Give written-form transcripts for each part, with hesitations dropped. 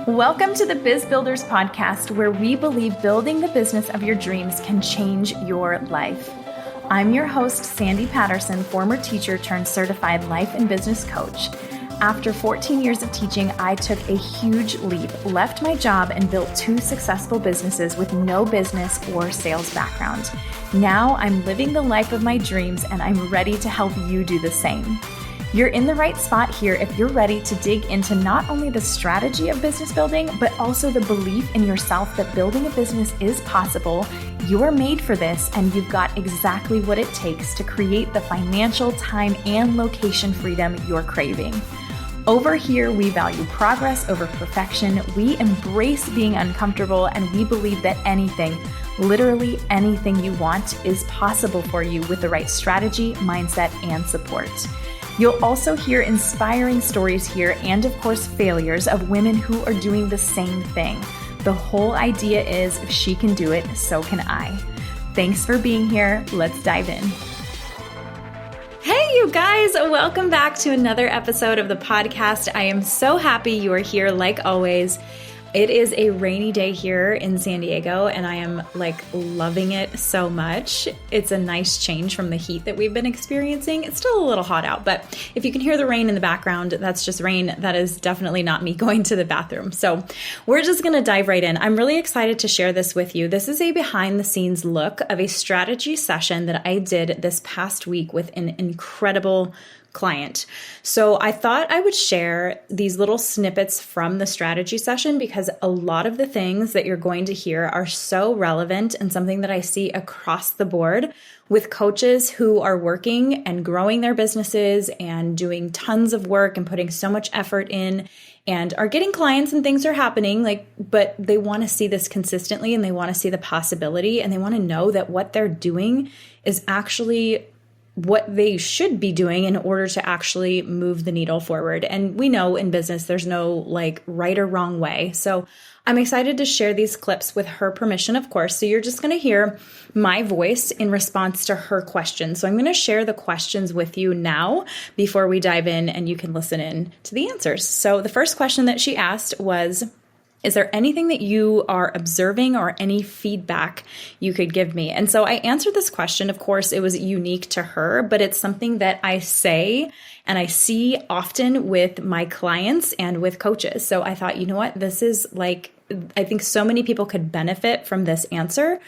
Welcome to the Biz Builders Podcast, where we believe building the business of your dreams can change your life. I'm your host, Sandy Patterson, former teacher turned certified life and business coach. After 14 years of teaching, I took a huge leap, left my job, and built 2 successful businesses with no business or sales background. Now I'm living the life of my dreams, and I'm ready to help you do the same. You're in the right spot here if you're ready to dig into not only the strategy of business building, but also the belief in yourself that building a business is possible. You're made for this, and you've got exactly what it takes to create the financial, time, and location freedom you're craving. Over here, we value progress over perfection. We embrace being uncomfortable, and we believe that anything, literally anything you want, is possible for you with the right strategy, mindset, and support. You'll also hear inspiring stories here and, of course, failures of women who are doing the same thing. The whole idea is if she can do it, so can I. Thanks for being here. Let's dive in. Hey, you guys, welcome back to another episode of the podcast. I am so happy you are here like always. It is a rainy day here in San Diego, and I am loving it so much. It's a nice change from the heat that we've been experiencing. It's still a little hot out, but if you can hear the rain in the background, that's just rain. That is definitely not me going to the bathroom. So we're just going to dive right in. I'm really excited to share this with you. This is a behind the scenes look of a strategy session that I did this past week with an incredible client. So I thought I would share these little snippets from the strategy session because a lot of the things that you're going to hear are so relevant and something that I see across the board with coaches who are working and growing their businesses and doing tons of work and putting so much effort in and are getting clients and things are happening, but they want to see this consistently and they want to see the possibility and they want to know that what they're doing is actually what they should be doing in order to actually move the needle forward. And we know in business, there's no right or wrong way. So I'm excited to share these clips with her permission, of course. So you're just going to hear my voice in response to her questions. So I'm going to share the questions with you now before we dive in and you can listen in to the answers. So the first question that she asked was, is there anything that you are observing or any feedback you could give me? And so I answered this question. Of course, it was unique to her, but it's something that I say and I see often with my clients and with coaches. So I thought, you know what? This is I think so many people could benefit from this answer.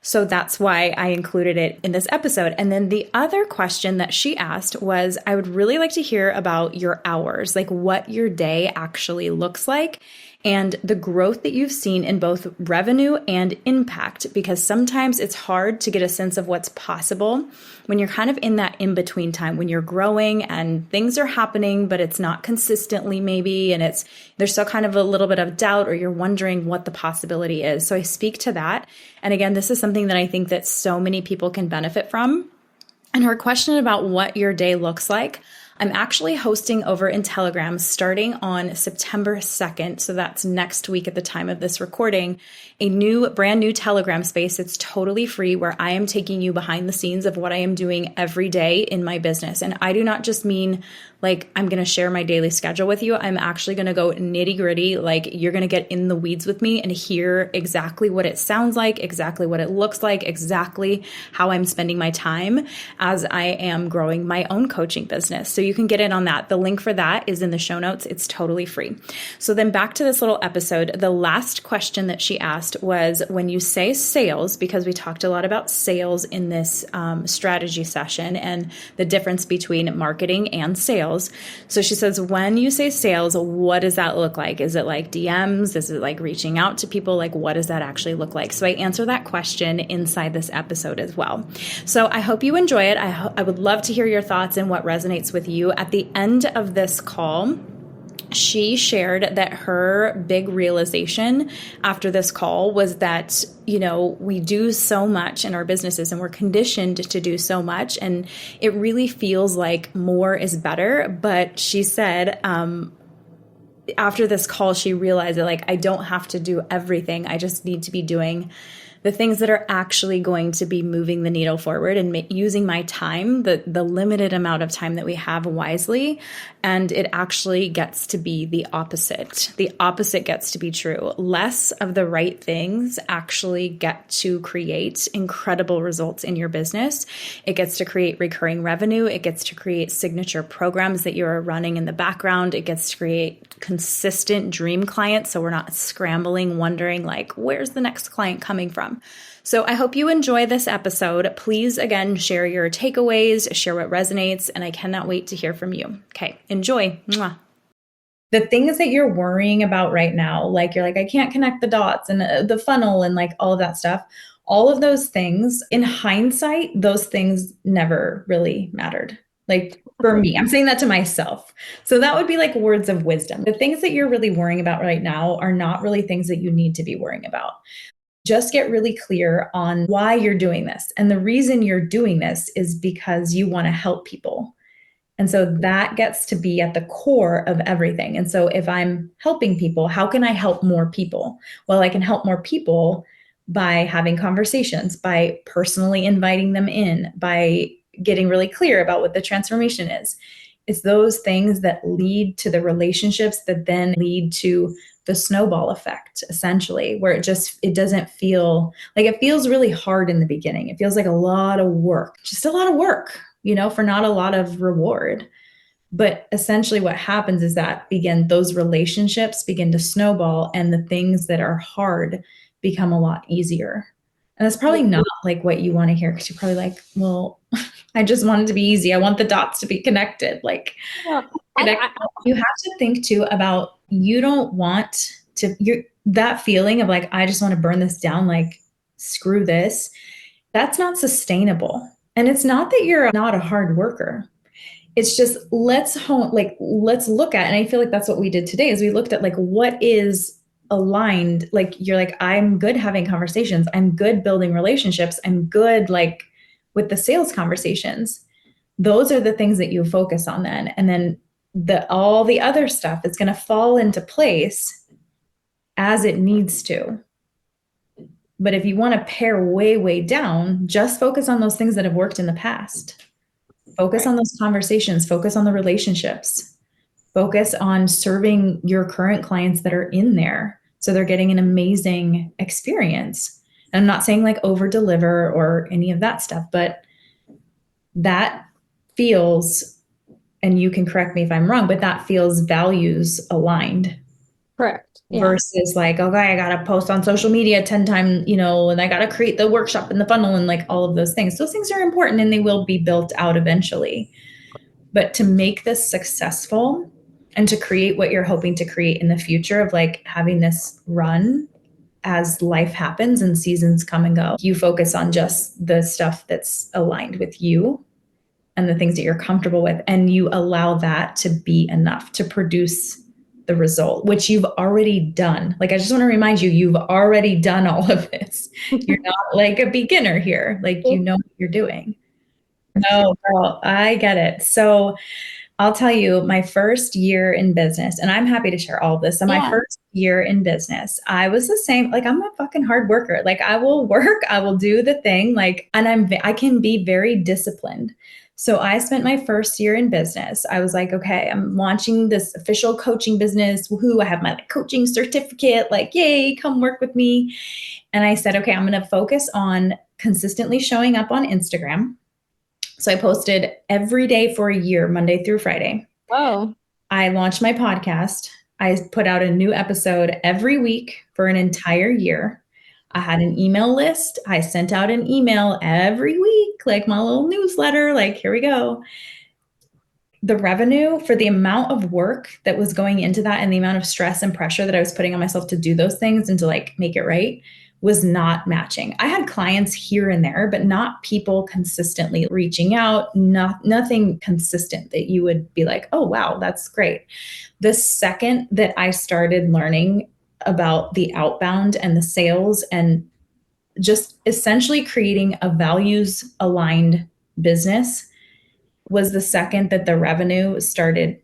So that's why I included it in this episode. And then the other question that she asked was, I would really like to hear about your hours, what your day actually looks like and the growth that you've seen in both revenue and impact, because sometimes it's hard to get a sense of what's possible when you're kind of in that in-between time, when you're growing and things are happening, but it's not consistently maybe, and there's still kind of a little bit of doubt or you're wondering what the possibility is. So I speak to that. And again, this is something that I think that so many people can benefit from. And her question about what your day looks like, I'm actually hosting over in Telegram starting on September 2nd. So that's next week at the time of this recording, a brand new Telegram space. It's totally free where I am taking you behind the scenes of what I am doing every day in my business. And I do not just mean I'm going to share my daily schedule with you. I'm actually going to go nitty gritty. You're going to get in the weeds with me and hear exactly what it sounds like, exactly what it looks like, exactly how I'm spending my time as I am growing my own coaching business. So you can get in on that. The link for that is in the show notes. It's totally free. So then back to this little episode. The last question that she asked was, when you say sales, because we talked a lot about sales in this strategy session and the difference between marketing and sales. So she says, when you say sales, what does that look like? Is it DMs? Is it reaching out to people? What does that actually look like? So I answer that question inside this episode as well. So I hope you enjoy it. I would love to hear your thoughts and what resonates with you. At the end of this call, she shared that her big realization after this call was that, we do so much in our businesses and we're conditioned to do so much. And it really feels like more is better. But she said, after this call, she realized that I don't have to do everything. I just need to be doing the things that are actually going to be moving the needle forward and using my time, the limited amount of time that we have wisely. And it actually gets to be the opposite. The opposite gets to be true. Less of the right things actually get to create incredible results in your business. It gets to create recurring revenue. It gets to create signature programs that you're running in the background. It gets to create consistent dream clients. So we're not scrambling, wondering like, where's the next client coming from? So I hope you enjoy this episode. Please, again, share your takeaways, share what resonates, and I cannot wait to hear from you. Okay, enjoy. Mwah. The things that you're worrying about right now, like you're like, I can't connect the dots and the funnel and like all of that stuff, all of those things, in hindsight, those things never really mattered. Like for me, I'm saying that to myself. So that would be like words of wisdom. The things that you're really worrying about right now are not really things that you need to be worrying about. Just get really clear on why you're doing this. And the reason you're doing this is because you want to help people. And so that gets to be at the core of everything. And so if I'm helping people, how can I help more people? Well, I can help more people by having conversations, by personally inviting them in, by getting really clear about what the transformation is. It's those things that lead to the relationships that then lead to the snowball effect, essentially, where it doesn't feel like, it feels really hard in the beginning. It feels like a lot of work, just a lot of work, for not a lot of reward. But essentially what happens is that those relationships begin to snowball, and the things that are hard become a lot easier. And that's probably not like what you want to hear, because you're probably like, well, I just want it to be easy. I want the dots to be connected. Like, you have to think too about, you don't want to, that feeling of like, I just want to burn this down, like, screw this. That's not sustainable. And it's not that you're not a hard worker. It's just, let's look at, and I feel like that's what we did today, is we looked at like, what is aligned. Like, you're like, I'm good having conversations. I'm good building relationships. I'm good like with the sales conversations. Those are the things that you focus on then. And then all the other stuff is going to fall into place as it needs to. But if you want to pare way, way down, just focus on those things that have worked in the past. Focus on those conversations, focus on the relationships, focus on serving your current clients that are in there, so they're getting an amazing experience. And I'm not saying like over deliver or any of that stuff, but that feels, and you can correct me if I'm wrong, but that feels values aligned. Correct. Yeah. Versus like, okay, I got to post on social media 10 times, and I got to create the workshop and the funnel and like all of those things. Those things are important and they will be built out eventually. But to make this successful and to create what you're hoping to create in the future of like having this run as life happens and seasons come and go, you focus on just the stuff that's aligned with you and the things that you're comfortable with. And you allow that to be enough to produce the result, which you've already done. Like, I just want to remind you, you've already done all of this. You're not like a beginner here. Like, you know what you're doing. No, girl, I get it. So I'll tell you, my first year in business, and I'm happy to share all of this. So my first year in business, I was the same. Like, I'm a fucking hard worker. Like, I will work, I will do the thing. Like, and I can be very disciplined. So I spent my first year in business. I was like, okay, I'm launching this official coaching business. Woohoo! I have my coaching certificate. Like, yay, come work with me. And I said, okay, I'm going to focus on consistently showing up on Instagram. So I posted every day for a year, Monday through Friday. Whoa. I launched my podcast. I put out a new episode every week for an entire year. I had an email list. I sent out an email every week, like my little newsletter, like, here we go. The revenue for the amount of work that was going into that and the amount of stress and pressure that I was putting on myself to do those things and to like make it right was not matching. I had clients here and there, but not people consistently reaching out, nothing consistent that you would be like, oh, wow, that's great. The second that I started learning about the outbound and the sales and just essentially creating a values aligned business was the second that the revenue started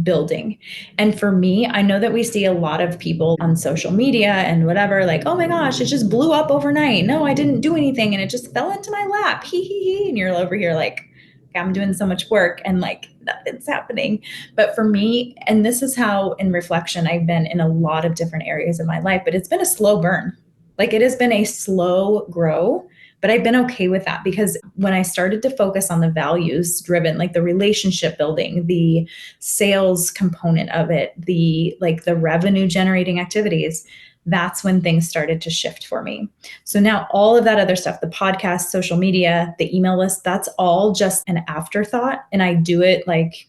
building. And for me, I know that we see a lot of people on social media and whatever, like, oh my gosh, it just blew up overnight. No, I didn't do anything and it just fell into my lap. Hee hee hee. And you're over here like, I'm doing so much work and like nothing's happening. But for me, and this is how in reflection, I've been in a lot of different areas of my life, but it's been a slow burn. Like it has been a slow grow, but I've been okay with that because when I started to focus on the values driven, like the relationship building, the sales component of it, the like the revenue generating activities, that's when things started to shift for me. So now all of that other stuff, the podcast, social media, the email list, that's all just an afterthought. And I do it like,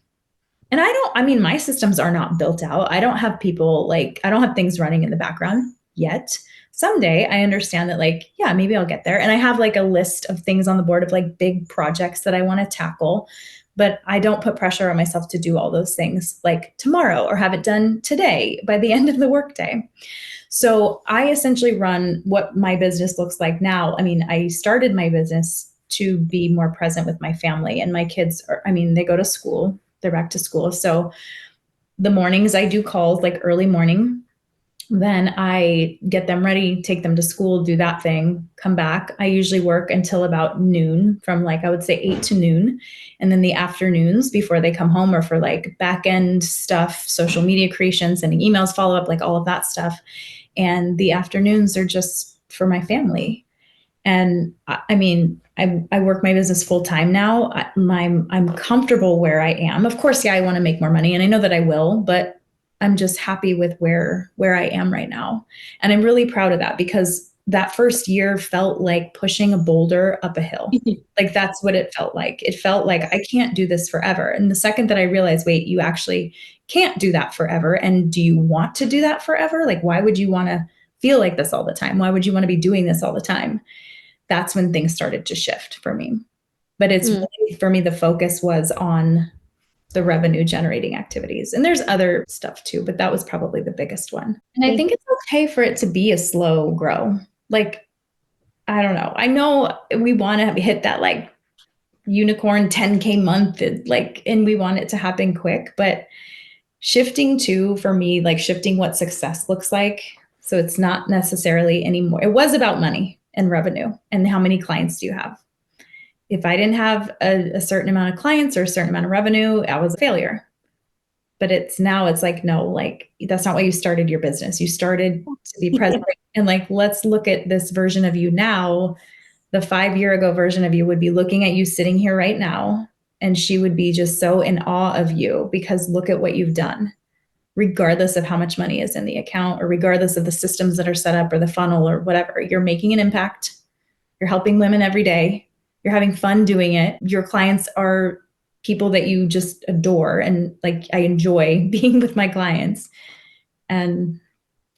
and I mean, my systems are not built out. I don't have people like, I don't have things running in the background yet. Someday I understand that, like, yeah, maybe I'll get there. And I have like a list of things on the board of like big projects that I want to tackle, but I don't put pressure on myself to do all those things like tomorrow or have it done today by the end of the workday. So I essentially run what my business looks like now. I mean, I started my business to be more present with my family, and my kids are, I mean, they go to school, they're back to school. So the mornings I do calls like early morning. Then I get them ready, take them to school, do that thing, come back. I usually work until about noon, from like, I would say 8 to noon. And then the afternoons before they come home are for like back end stuff, social media creation, sending emails, follow up, like all of that stuff. And the afternoons are just for my family. And I mean, I work my business full time now. I'm comfortable where I am. Of course, yeah, I want to make more money, and I know that I will, but I'm just happy with where I am right now. And I'm really proud of that because that first year felt like pushing a boulder up a hill. Like that's what it felt like. It felt like I can't do this forever. And the second that I realized, wait, you actually can't do that forever. And do you want to do that forever? Like, why would you want to feel like this all the time? Why would you want to be doing this all the time? That's when things started to shift for me. But it's really, for me, the focus was on the revenue generating activities. And there's other stuff too, but that was probably the biggest one. And I think it's okay for it to be a slow grow. Like, I don't know. I know we want to hit that like unicorn 10K month, like, and we want it to happen quick, but shifting to, for me, like shifting what success looks like. So it's not necessarily anymore. It was about money and revenue and how many clients do you have. If I didn't have a certain amount of clients or a certain amount of revenue, I was a failure. But it's like, no, like that's not why you started your business. You started to be present. And like, let's look at this version of you now. The 5 year ago version of you would be looking at you sitting here right now, and she would be just so in awe of you because look at what you've done, regardless of how much money is in the account or regardless of the systems that are set up or the funnel or whatever. You're making an impact. You're helping women every day. You're having fun doing it. Your clients are people that you just adore. And like, I enjoy being with my clients, and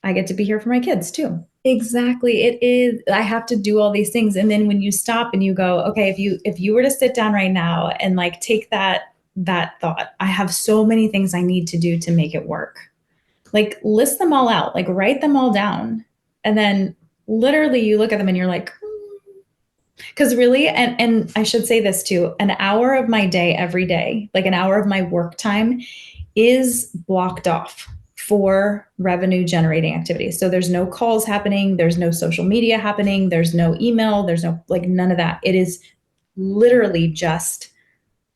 I get to be here for my kids too. Exactly. It is. I have to do all these things. And then when you stop and you go, okay, if you were to sit down right now and like take that thought, I have so many things I need to do to make it work. Like list them all out, like write them all down. And then literally you look at them and you're like, because really, and I should say this too, an hour of my day every day, like an hour of my work time is blocked off for revenue generating activities. So there's no calls happening, there's no social media happening, there's no email, there's no like none of that. It is literally just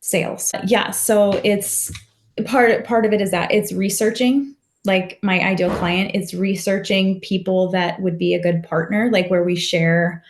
sales. Yeah, so it's part of it is that it's researching like my ideal client. It's researching people that would be a good partner, like where we share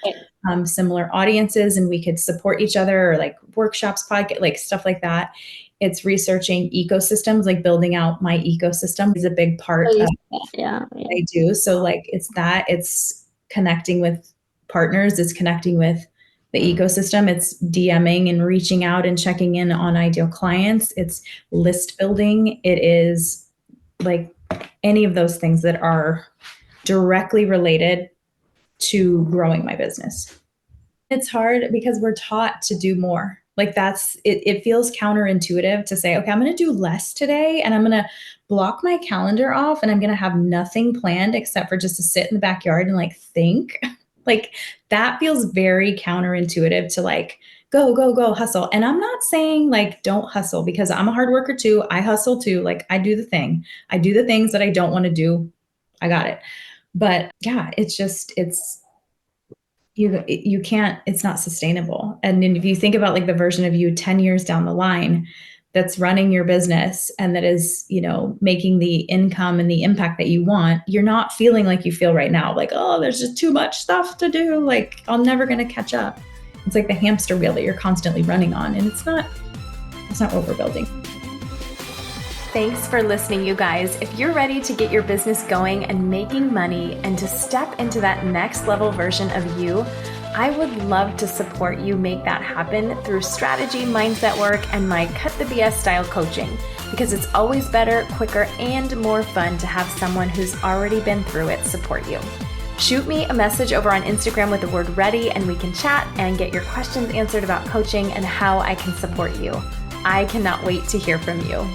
similar audiences and we could support each other, or like workshops, podcast, like stuff like that. It's researching ecosystems, like building out my ecosystem is a big part of what I do. So like it's connecting with partners, it's connecting with the ecosystem, it's DMing and reaching out and checking in on ideal clients, it's list building, it is like any of those things that are directly related to growing my business. It's hard because we're taught to do more. Like it feels counterintuitive to say, okay, I'm going to do less today and I'm going to block my calendar off and I'm going to have nothing planned except for just to sit in the backyard and like think. Like that feels very counterintuitive to like go, go, go, hustle. And I'm not saying like, don't hustle, because I'm a hard worker too. I hustle too. Like I do the thing. I do the things that I don't want to do. I got it. But yeah, you can't, it's not sustainable. And then if you think about like the version of you 10 years down the line that's running your business and that is, making the income and the impact that you want, you're not feeling like you feel right now, like, oh, there's just too much stuff to do, like I'm never going to catch up. It's like the hamster wheel that you're constantly running on, and it's not what we're building. Thanks for listening, you guys. If you're ready to get your business going and making money and to step into that next level version of you, I would love to support you make that happen through strategy, mindset work, and my Cut the BS style coaching, because it's always better, quicker, and more fun to have someone who's already been through it support you. Shoot me a message over on Instagram with the word ready, and we can chat and get your questions answered about coaching and how I can support you. I cannot wait to hear from you.